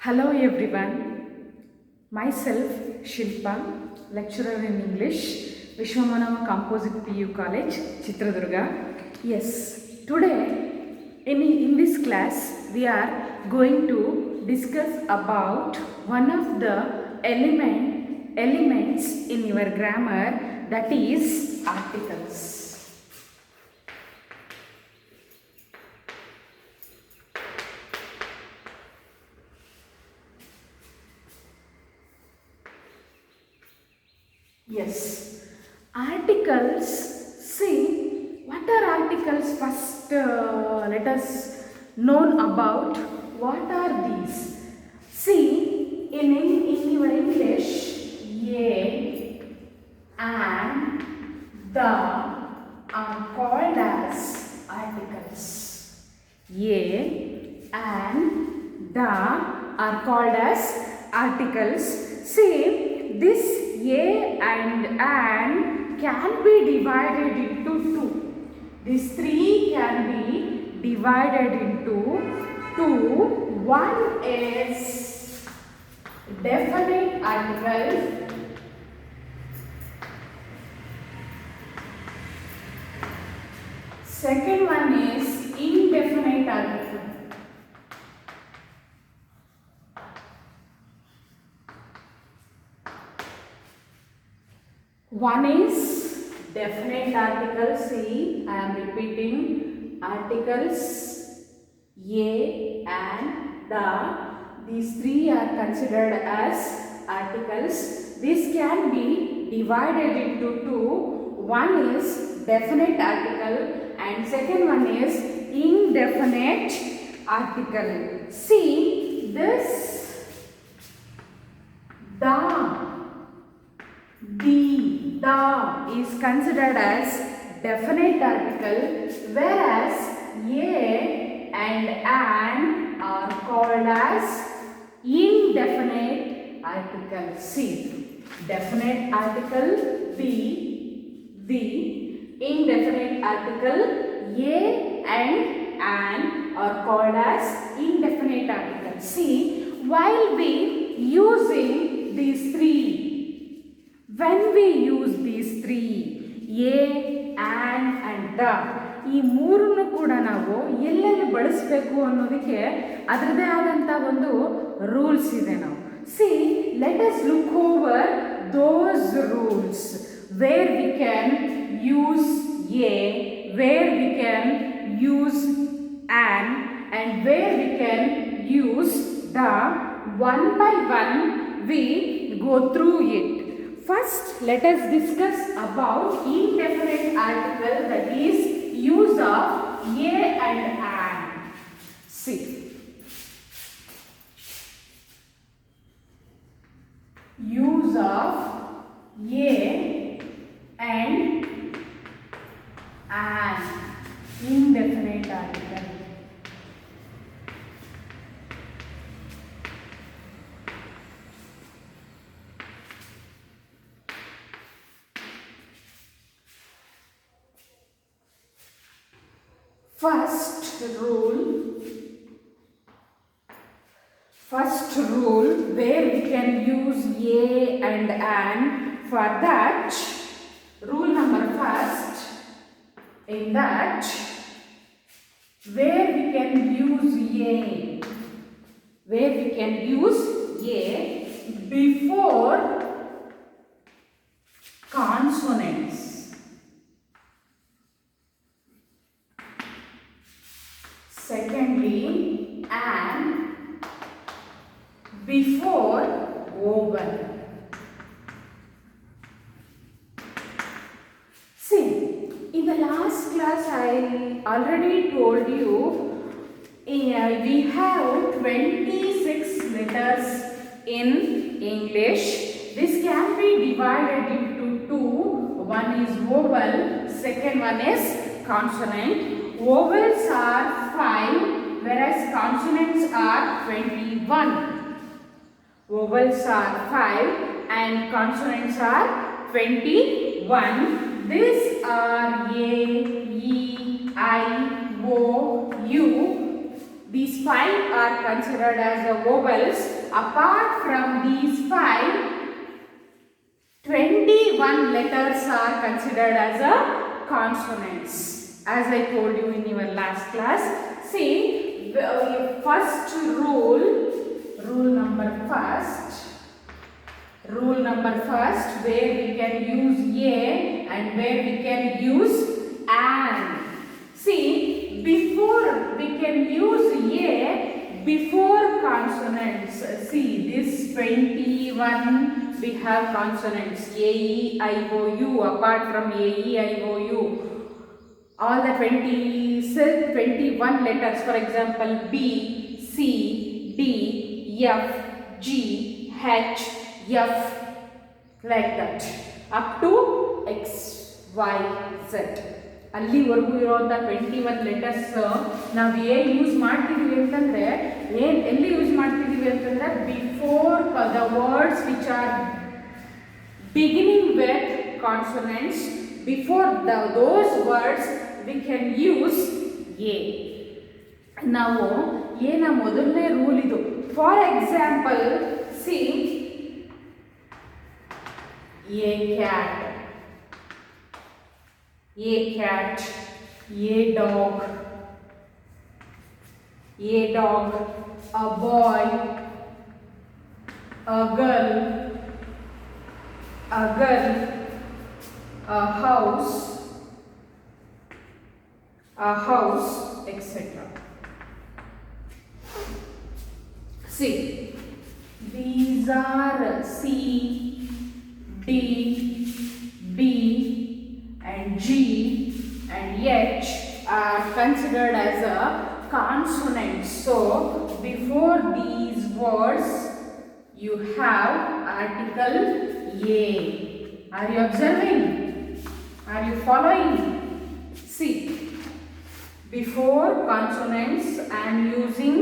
Hello everyone, myself Shilpa, lecturer in English, Vishwamanava Composite PU College, Chitradurga. Yes, today in this class we are going to discuss about one of the elements in your grammar, that is articles. Yes, articles. See, what are articles? First, let us know about what are these. See, in your English, a and the are called as articles. A and the are called as articles. See, this a and an can be divided into two. These three can be divided into two. One is definite article. Second one is indefinite article. One is definite article. See, I am repeating articles a and the. These three are considered as articles. This can be divided into two. One is definite article and second one is indefinite article. See, this the is considered as definite article, whereas a and an are called as indefinite article. See, definite article the indefinite article a and an are called as indefinite article. See, while we using these three, when we use these three, a, and the, ಈ ಮೂರನ್ನು ಕೂಡ ನಾವು ಎಲ್ಲೆಲ್ಲಿ ಬಳಸಬೇಕು ಅನ್ನೋದಕ್ಕೆ ಅದರದೇ ಆದಂಥ ಒಂದು ರೂಲ್ಸ್ ಇದೆ. ನಾವು C let us look over those rules where we can use A, where we can use on and where we can use the. One by one we go through it. First, let us discuss about indefinite article, that is use of a and an. See, use of a and an, indefinite article. First rule where we can use a and an. For that, rule number first, in that where we can use a before consonants. Secondly, and before vowel. See, in the last class I already told you we have 26 letters in English. This can be divided into two. One is vowel, second one is consonant. Vowels are 5, whereas consonants are 21. Vowels are 5 and consonants are 21. These are A, E, I, O, U. These 5 are considered as the vowels. Apart from these 5, 21 letters are considered as a consonants. As I told you in your last class. See, first rule number first, where we can use a and where we can use an. See, before we can use a before consonants. See, this 21 we have consonants a, e, I, o, u. Apart from a, e, I, o, u, all the 21 letters, for example, B, C, D, F, G, H, F, like that, up to X, Y, Z. ಅಲ್ಲಿವರೆಗೂ ಇರೋಂಥ 21 letters ನಾವು ಏನು use ಮಾಡ್ತಿದ್ದೀವಿ ಅಂತಂದರೆ ಎಲ್ಲಿ use ಮಾಡ್ತಿದ್ದೀವಿ ಅಂತಂದರೆ before the words which are beginning with consonants, before those words we can use A. ನಾವು ಏನ ಮೊದಲನೇ ರೂಲ್ ಇದು. For example, C A cat, a cat, a dog, a boy, a girl, a house, etc. See, these are C, D, B and G and H are considered as a consonant. So before these words you have article A. Are you observing? Are you following? See, before consonants I am using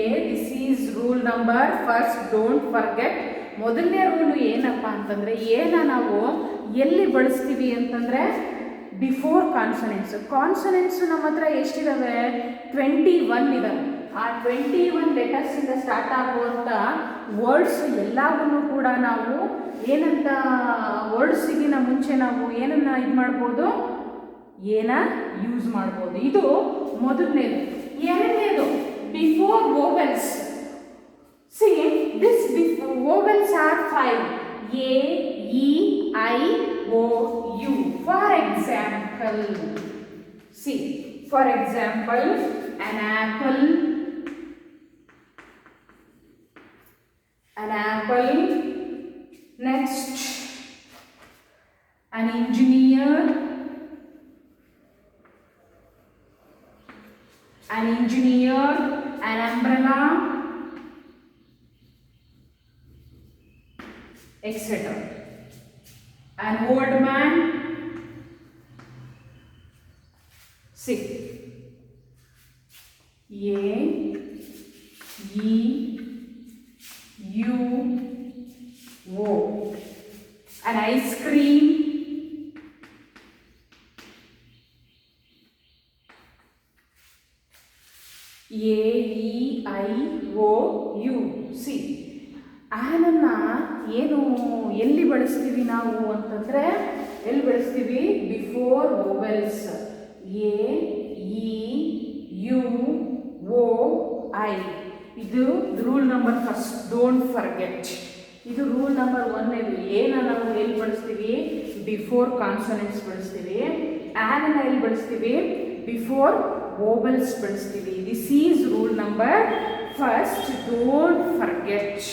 A. This is rule number first. Don't forget. ಮೊದಲನೇ rule ಏನಪ್ಪ ಅಂತಂದರೆ ಏನ ನಾವು ಎಲ್ಲಿ ಬಳಸ್ತೀವಿ ಅಂತಂದರೆ before ಕಾನ್ಸನೆಂಟ್ಸು ನಮ್ಮ ಹತ್ರ ಎಷ್ಟಿದ್ದಾವೆ? 21 ಇದ್ದಾವೆ. ಆ 21 ಲೆಟರ್ಸಿಂದ ಸ್ಟಾರ್ಟ್ ಆಗುವಂಥ ವರ್ಡ್ಸ್ ಎಲ್ಲವನ್ನೂ ಕೂಡ ನಾವು ಏನಂತ ವರ್ಡ್ಸಿಗಿನ ಮುಂಚೆ ನಾವು ಏನನ್ನು ಇದು ಮಾಡ್ಬೋದು, ಏನ ಯೂಸ್ ಮಾಡ್ಬೋದು. ಇದು ಮೊದಲನೇದು. ಎರಡನೇದು before vowels. See, this vowels are 5. A, E, I, O, U. For example, see, for example, an apple, next, an engineer, an umbrella, etc. An old man. See, A, E, U, O. An ice cream. A, E, I, O, U. See, ಆನನ್ನು ಏನು ಎಲ್ಲಿ ಬಳಸ್ತೀವಿ ನಾವು ಅಂತಂದರೆ ಎಲ್ಲಿ ಬಳಸ್ತೀವಿ? Before vowels. A, E, U, O, I. ಇದು rule number first. Don't forget. ಇದು ರೂಲ್ ನಂಬರ್ 1. ಏನ ನಾವು ಎಲ್ಲಿ ಬಳಸ್ತೀವಿ? ಬಿಫೋರ್ ಕಾನ್ಸನೆಂಟ್ಸ್ ಬಳಸ್ತೀವಿ. ಆನನ್ನು ಎಲ್ಲಿ ಬಳಸ್ತೀವಿ? ಬಿಫೋರ್ ವೋವೆಲ್ಸ್ ಬಳಸ್ತೀವಿ. This is rule number first. Don't forget.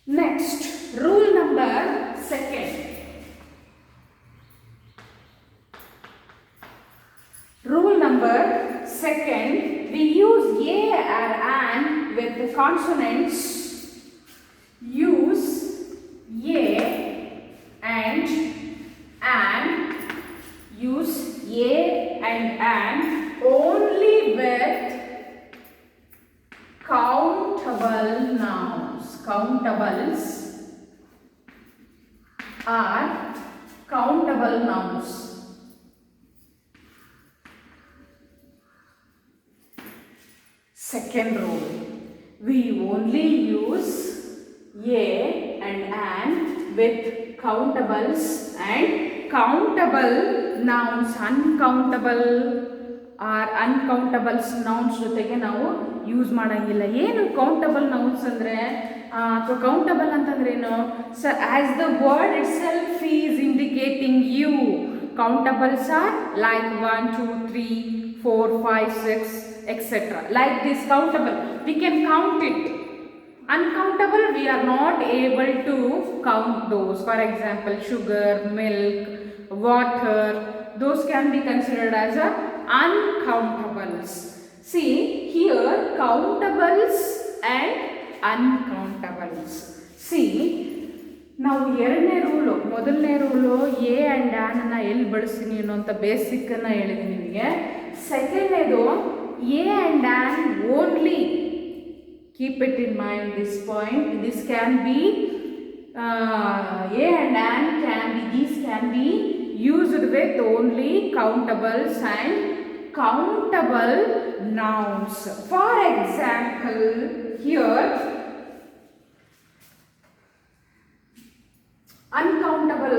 Next, rule number 2. Rule number 2, we use a or an with the consonants. Use a and an. Use a and an only with countable Uncountables are countable nouns. Second rule, we only use a and an with countables and countable nouns. Uncountable or uncountables nouns ಜೊತೆಗೆ ನಾವು use ಮಾಡಂಗಿಲ್ಲ. ಏನು countable nouns ಅಂದರೆ ಅಥವಾ countable ಅಂತಂದ್ರೇನು? As the word itself is indicating you. Countables are like 1, 2, 3, 4, 5, 6, etc. Like this countable, we can count it. Uncountable, we are not able to count those. For example, sugar, milk, water, those can be considered as uncountables. See, here countables and uncountables. See, ನಾವು ಎರಡನೇ rule, ಮೊದಲನೇ rule A and ಆ್ಯನನ್ನು ಎಲ್ಲಿ ಬಳಸ್ತೀನಿ ಅನ್ನೋಂಥ ಬೇಸಿಕ್ಕನ್ನು ಹೇಳಿದ್ದೀನಿ ನಿಮಗೆ. ಸೆಕೆಂಡ್ನೇದು a and an only. Keep it in mind this point. This can be a and an these can be used with only countables and countable nouns. For example, here uncountable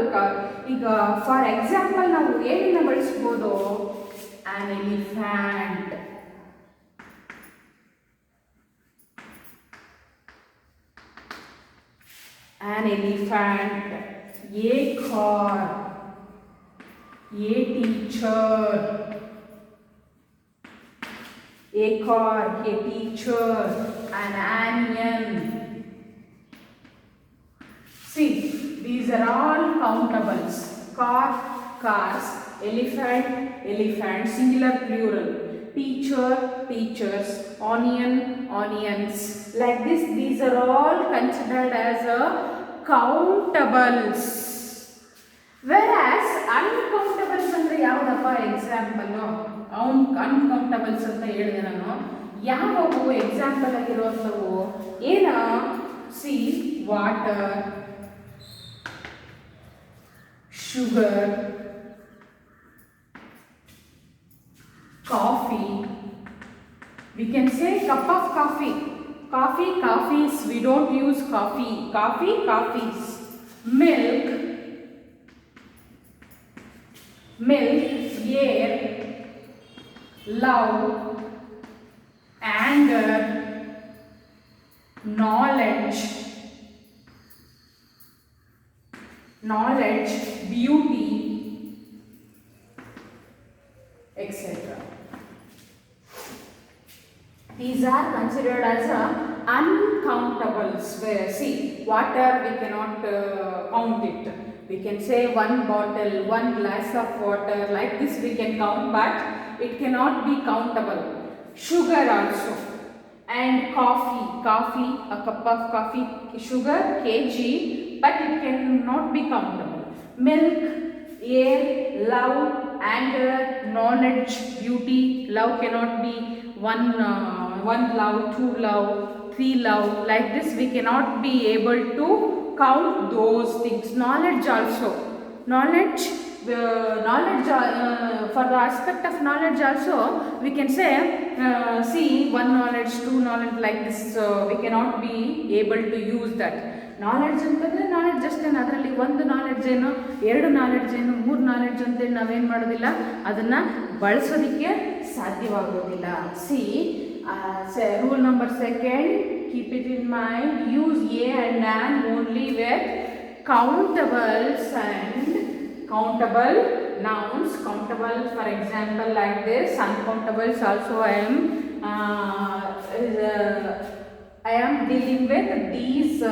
ಈಗ for example ನಾವು ಏನನ್ನ ಬಳಸ್ಬೋದು? an elephant, an elephant, a car, a teacher, a car, a teacher, an onion. See, these are all countables. Car, cars, elephant, elephant, singular, plural. Teacher, teachers, onion, onions. Like this, these are all considered as countables. Whereas uncountables ಅಂದ್ರೆ ಯಾವುದಪ್ಪ example? ಅನ್ಕೌಂಟಬಲ್ಸ್ ಅಂತ ಹೇಳಿದೆ ನಾನು. ಯಾವುವು example ಆಗಿರುವಂಥವು? ಏನ? C, water, sugar, coffee. We can say cup of coffee. Coffee, coffees. We don't use coffee. Coffee, coffees. Milk, milk, air, love, anger, knowledge, knowledge, beauty, etc. These are considered as uncountables. Where, see, water we cannot count it. We can say one bottle, one glass of water, like this we can count, but it cannot be countable. Sugar also. And coffee, coffee, a cup of coffee, sugar, kg, but it cannot be countable. Milk, air, love, anger, knowledge, beauty. Love cannot be one love, two love, three love. Like this we cannot be able to count those things. Knowledge also. Knowledge, for the aspect of knowledge also we can say see, one knowledge, two knowledge, like this we cannot be able to use that. Knowledge ಅಂತಂದರೆ knowledge ಅಷ್ಟೇ. ಅದರಲ್ಲಿ ಒಂದು knowledge ಏನು, ಎರಡು knowledge ಏನು, ಮೂರು knowledge ಅಂತೇಳಿ ನಾವೇನು ಮಾಡೋದಿಲ್ಲ, ಅದನ್ನು ಬಳಸೋದಕ್ಕೆ ಸಾಧ್ಯವಾಗೋದಿಲ್ಲ. See, rule number second, keep it in mind, use a and an only with countables and countable nouns. Countable, for example, like this. Uncountables also I am dealing with these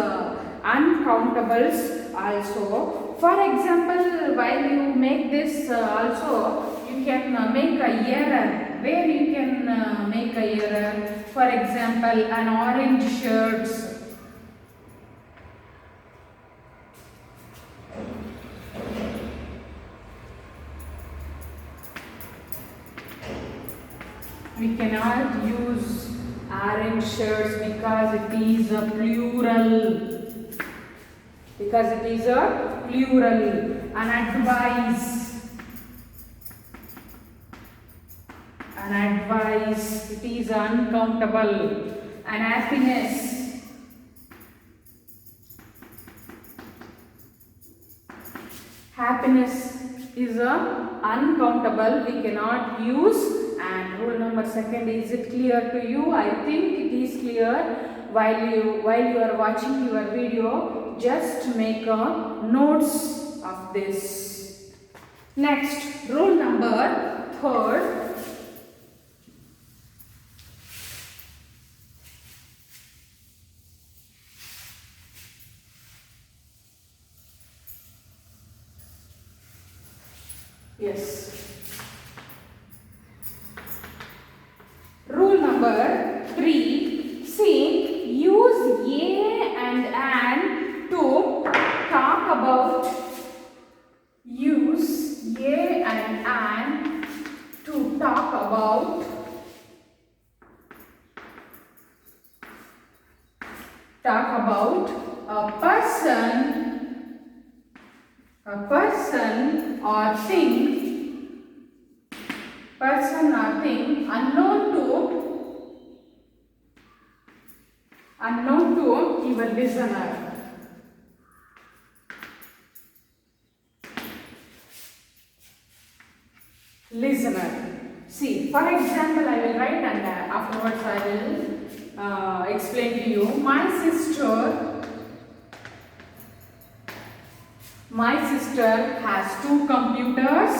uncountables also. For example, while you make this also, you can make a error. Where you can make a error? For example, an orange shirts. We cannot use orange shirts because it is a plural. because it is a plural. An advice. An advice, it is uncountable. An happiness. Happiness is uncountable, we cannot use. And rule number 2, is it clear to you? I think it is clear. While you are watching your video, just make a notes of this. Next, rule number 3. Yes. Rule number 3. See, use a and an to talk about. Use a and an to talk about. Talk about a person or thing. Person or thing unknown to your listener. Listener. See, for example, I will write and afterwards I will explain to you. My sister has 2 computers.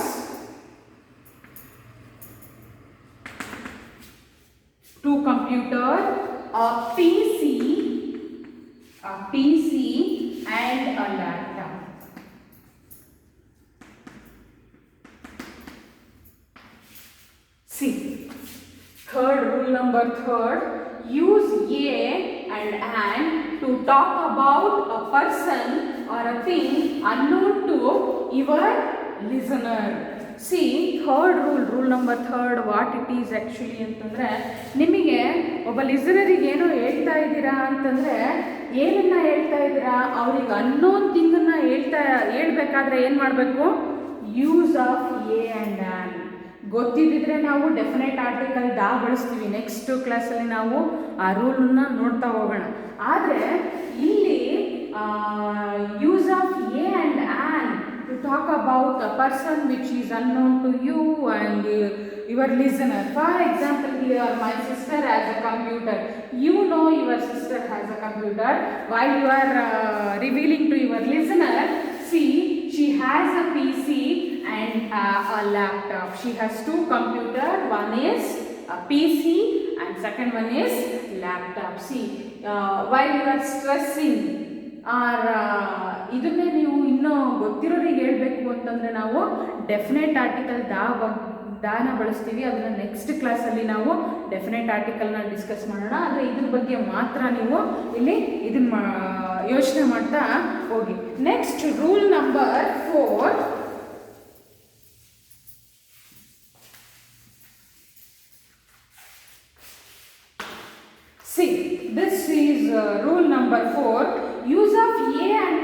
A PC and a laptop. See, rule number 3, use a and an to talk about a person or a thing unknown to your listener. See, rule number 3, what it is actually ಅಂತಂದರೆ, ನಿಮಗೆ ಒಬ್ಬ ಲಿಸನರಿಗೆ ಏನೋ ಹೇಳ್ತಾ ಇದ್ದೀರಾ ಅಂತಂದರೆ, ಏನನ್ನ ಹೇಳ್ತಾ ಇದ್ದೀರಾ, ಅವ್ರಿಗೆ ಅನ್ನೋನ್ ಥಿಂಗನ್ನು ಹೇಳ್ಬೇಕಾದ್ರೆ ಏನು ಮಾಡಬೇಕು? Use of a and an. ಗೊತ್ತಿದ್ದಿದ್ರೆ ನಾವು ಡೆಫಿನೆಟ್ ಆರ್ಟಿಕಲ್ ದಾ ಬಳಸ್ತೀವಿ. ನೆಕ್ಸ್ಟ್ ಕ್ಲಾಸಲ್ಲಿ ನಾವು ಆ ರೂಲನ್ನು ನೋಡ್ತಾ ಹೋಗೋಣ. ಆದರೆ ಇಲ್ಲಿ use of a and an to talk about a person which is unknown to you and your listener. For example, here my sister has a computer. You know your sister has a computer. While you are revealing to your listener, see, she has a PC and a laptop. She has 2 computers. One is a PC and second one is laptop. See, while you are stressing ಇದನ್ನೇ ನೀವು ಇನ್ನೂ ಗೊತ್ತಿರೋರಿಗೆ ಹೇಳಬೇಕು ಅಂತಂದರೆ ನಾವು definite article ದಾನ ಬಳಸ್ತೀವಿ. ಅದನ್ನು next ಕ್ಲಾಸಲ್ಲಿ ನಾವು ಡೆಫಿನೆಟ್ ಆರ್ಟಿಕಲ್ನ ಡಿಸ್ಕಸ್ ಮಾಡೋಣ. ಆದರೆ ಇದ್ರ ಬಗ್ಗೆ ಮಾತ್ರ ನೀವು ಇಲ್ಲಿ ಇದನ್ನು ಯೋಚನೆ ಮಾಡ್ತಾ ಹೋಗಿ. Next rule number 4. See, this is rule number 4. Use of a and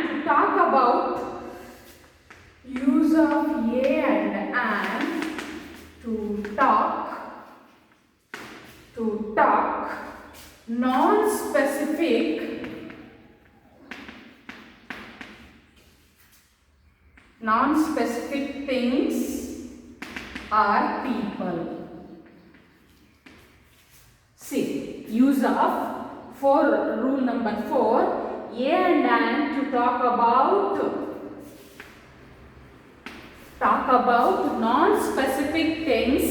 to talk about. Use of a and an to talk non-specific things or people. See, use of rule number 4, a and an to talk about non-specific things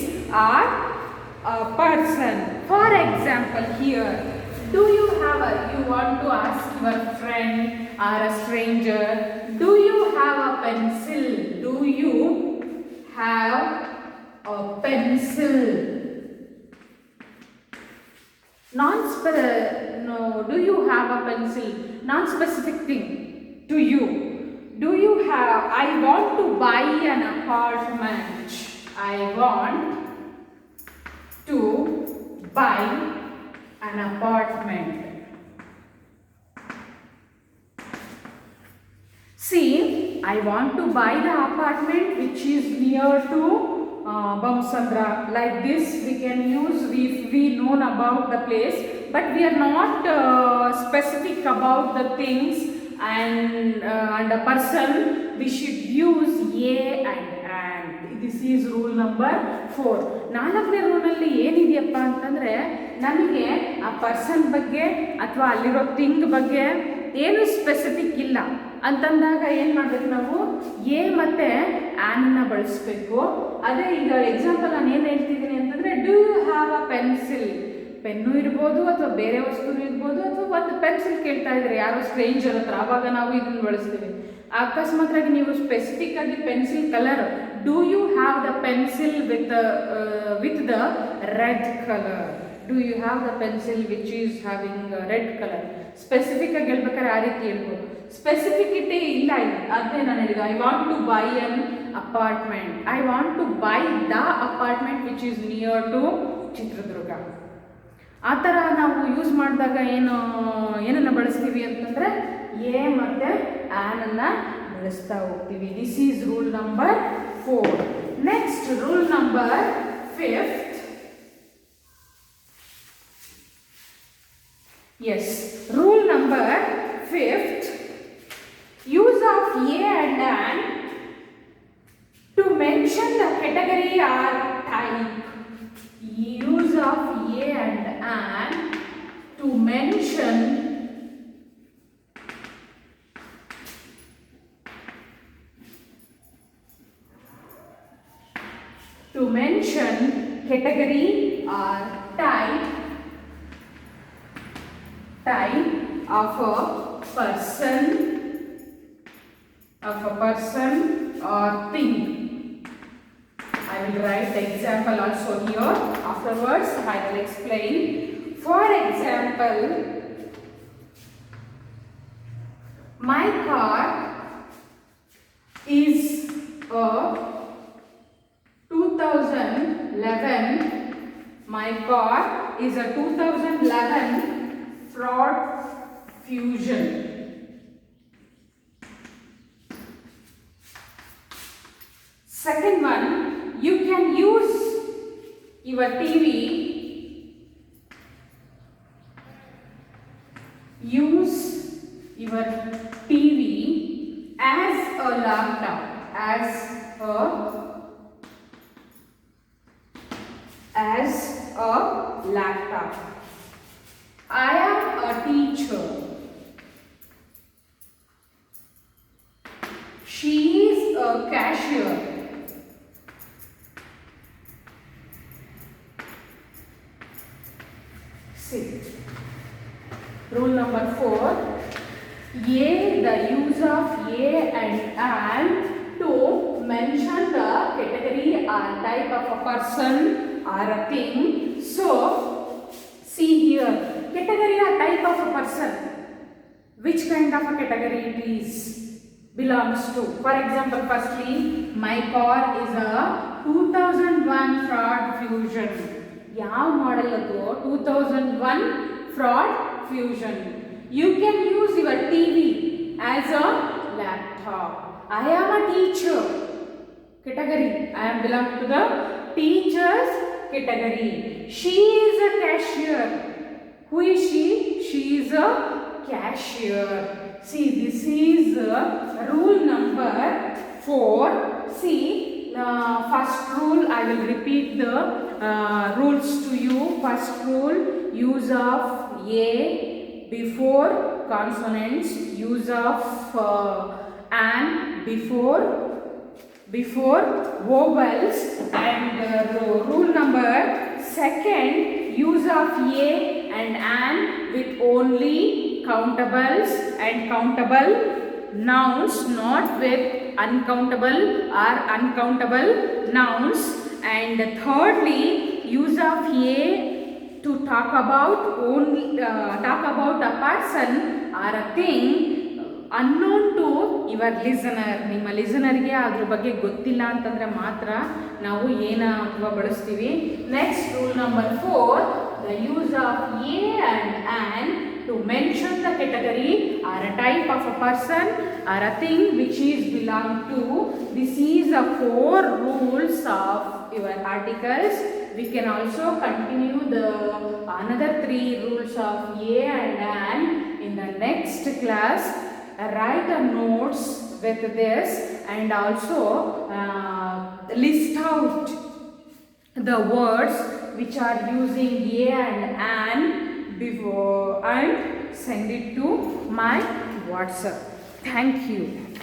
or a person. For example, here, you want to ask your friend or a stranger, do you have a pencil? Do you have a pencil? Do you have a pencil? Non-specific thing to you. Do you have? I want to buy an apartment. I want to buy an apartment. See, I want to buy the apartment which is near to Bamsandra. Like this we can use if we known about the place, but we are not specific about the things and a person. We should use a and. This is rule number 4. ನಾಲ್ಕನೇ ರೂಲಲ್ಲಿ ಏನಿದೆಯಪ್ಪ ಅಂತಂದರೆ, ನಮಗೆ ಆ person ಬಗ್ಗೆ ಅಥವಾ ಅಲ್ಲಿರೋ thing ಬಗ್ಗೆ ಏನು specific ಇಲ್ಲ ಅಂತಂದಾಗ ಏನು ಮಾಡಬೇಕು, ನಾವು ಎ ಮತ್ತು ಆ್ಯನನ್ನು ಬಳಸಬೇಕು. ಅದೇ ಈಗ ಎಕ್ಸಾಂಪಲ್ ನಾನು ಏನು ಹೇಳ್ತಿದ್ದೀನಿ ಅಂತಂದರೆ, do you have a pencil? Pen ಇರ್ಬೋದು ಅಥವಾ ಬೇರೆ ವಸ್ತು ಇರ್ಬೋದು, ಅಥವಾ ಒಂದು ಪೆನ್ಸಿಲ್ ಕೇಳ್ತಾ ಇದ್ದಾರೆ ಯಾರೋ ಸ್ಟ್ರೇಂಜರ್ ಹತ್ರ, ಆವಾಗ ನಾವು ಇದನ್ನು ಬಳಸ್ತೀವಿ. ಅಕಸ್ಮಾತ್ರಾಗಿ ನೀವು ಸ್ಪೆಸಿಫಿಕ್ ಆಗಿ pencil colour, do you have the pencil with the red colour? Do you have the pencil which is having red colour? Specific ಆಗಿ ಹೇಳ್ಬೇಕಾದ್ರೆ ಆ ರೀತಿ ಹೇಳ್ಬೋದು. ಸ್ಪೆಸಿಫಿಕಿಟಿ ಇಲ್ಲ ಇಲ್ಲಿ, ಅದೇ ನಾನು ಹೇಳಿದ್ದು. I want to buy an apartment. I want to buy the apartment which is near to Chitradurga. ಆ ಥರ ನಾವು ಯೂಸ್ ಮಾಡಿದಾಗ ಏನನ್ನು ಬಳಸ್ತೀವಿ ಅಂತಂದರೆ, ಎ ಮತ್ತು ಆ್ಯನನ್ನು ಬಳಸ್ತಾ ಹೋಗ್ತೀವಿ. This is rule number 4. Next rule number 5. Yes, rule number 5. Use of a and an to mention the category or type. Use of a and an to mention category or type of a person or thing. I will write the example also here. Afterwards I will explain. For example, my car is a 2011. My car is a 2011 Ford Fusion. Second one, you can use your TV. Use your TV as a laptop. As a laptop. I am a teacher. She is a cashier. See, rule number 4. The use of a and an to mention the category or type of a person or a thing. So, see here, category or type of a person, which kind of a category it is belongs to. For example, firstly, my car is a 2001 Ford Fusion. ಯಾವ model ಅದು? 2001 Ford Fusion. You can use your TV as a laptop. I am a teacher. Category, I am belong to the teachers category. She is a cashier. Who is she? She is a cashier. See, this is rule number 4. See, first rule, I will repeat the rules to you. First rule, use of a before consonants, use of an before vowels, and rule number 2, use of a and an with only countables and countable nouns, not with uncountable or uncountable nouns. And thirdly, use of a to talk about a person or a thing unknown to your listener. ನಿಮ್ಮ ಲಿಸನರ್ಗೆ ಅದ್ರ ಬಗ್ಗೆ ಗೊತ್ತಿಲ್ಲ ಅಂತಂದರೆ ಮಾತ್ರ ನಾವು ಏನ ಅಥವಾ ಬಳಸ್ತೀವಿ. Next rule number 4, the use of a and an to mention the category or a type of a person or a thing which is belong to. This is the 4 rules of your articles. We can also continue the another 3 rules of a and an in the next class. Write the notes with this and also list out the words which are using a and an before and send it to my WhatsApp. Thank you.